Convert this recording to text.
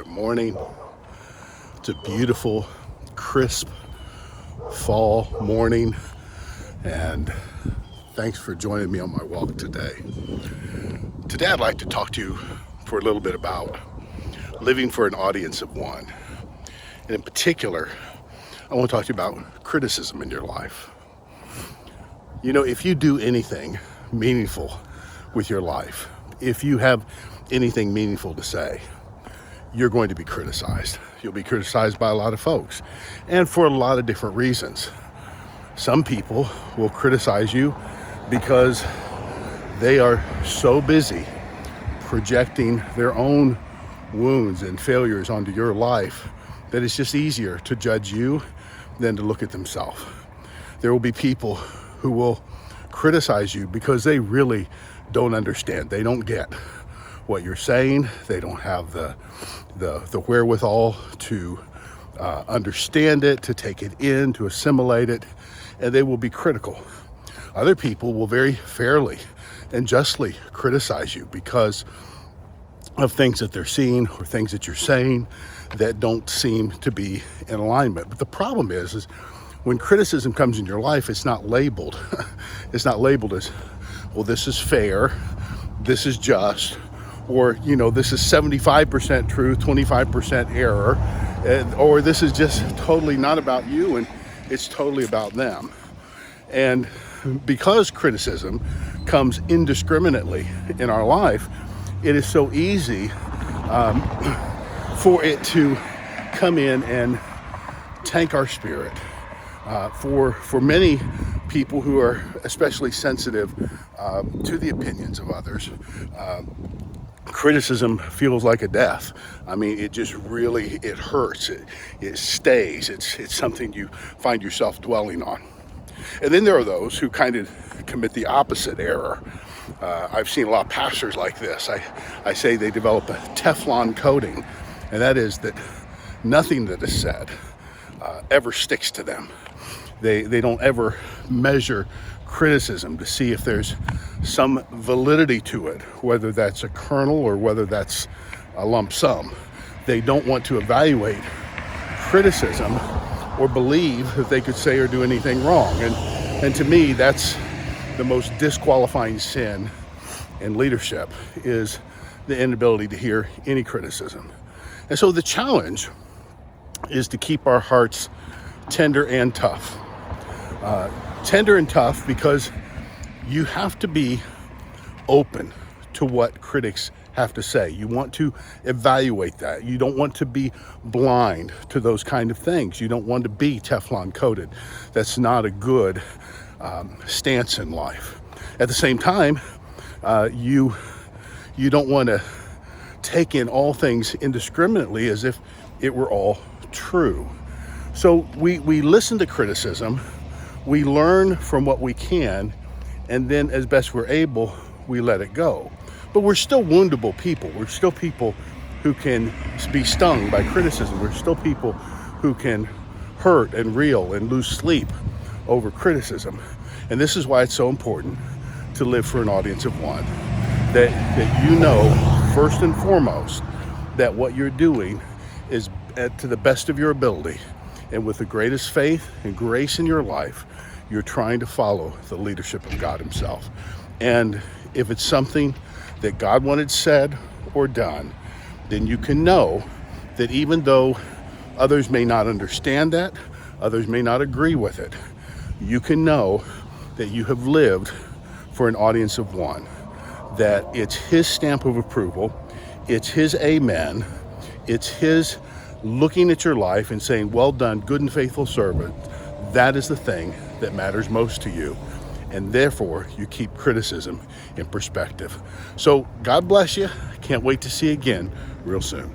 Good morning. It's a beautiful, crisp fall morning, and thanks for joining me on my walk today. Today I'd like to talk to you for a little bit about living for an audience of one. And in particular, I want to talk to you about criticism in your life. You know, if you do anything meaningful with your life, if you have anything meaningful to say, you're going to be criticized. You'll be criticized by a lot of folks, and for a lot of different reasons. Some people will criticize you because they are so busy projecting their own wounds and failures onto your life that it's just easier to judge you than to look at themselves. There will be people who will criticize you because they really don't understand. They don't get what you're saying. They don't have the wherewithal to understand it, to take it in, to assimilate it, and they will be critical. Other people will very fairly and justly criticize you because of things that they're seeing or things that you're saying that don't seem to be in alignment. But the problem is when criticism comes in your life, it's not labeled. It's not labeled as, well, this is fair, this is just, or, you know, this is 75% truth, 25% error, or this is just totally not about you and it's totally about them. And because criticism comes indiscriminately in our life, it is so easy for it to come in and tank our spirit. For many people who are especially sensitive to the opinions of others, criticism feels like a death. I mean, it just really, it hurts. It stays. It's something you find yourself dwelling on. And then there are those who kind of commit the opposite error. I've seen a lot of pastors like this. I say they develop a Teflon coating, and that is that nothing that is said ever sticks to them. They don't ever measure criticism to see if there's some validity to it, whether that's a kernel or whether that's a lump sum. They don't want to evaluate criticism or believe that they could say or do anything wrong. And to me, that's the most disqualifying sin in leadership, is the inability to hear any criticism. And so the challenge is to keep our hearts tender and tough. Tender and tough because you have to be open to what critics have to say. You want to evaluate that. You don't want to be blind to those kind of things. You don't want to be Teflon coated. That's not a good stance in life. At the same time, you don't want to take in all things indiscriminately as if it were all true. So we listen to criticism, we learn from what we can, and then as best we're able, we let it go. But we're still woundable people. We're still people who can be stung by criticism. We're still people who can hurt and reel and lose sleep over criticism. And this is why it's so important to live for an audience of one. That you know, first and foremost, that what you're doing is to the best of your ability, and with the greatest faith and grace in your life, you're trying to follow the leadership of God himself. And if it's something that God wanted said or done, then you can know that even though others may not understand that, others may not agree with it, you can know that you have lived for an audience of one, that it's his stamp of approval, it's his amen, it's his looking at your life and saying, well done, good and faithful servant. That is the thing that matters most to you. And therefore, you keep criticism in perspective. So God bless you. Can't wait to see you again real soon.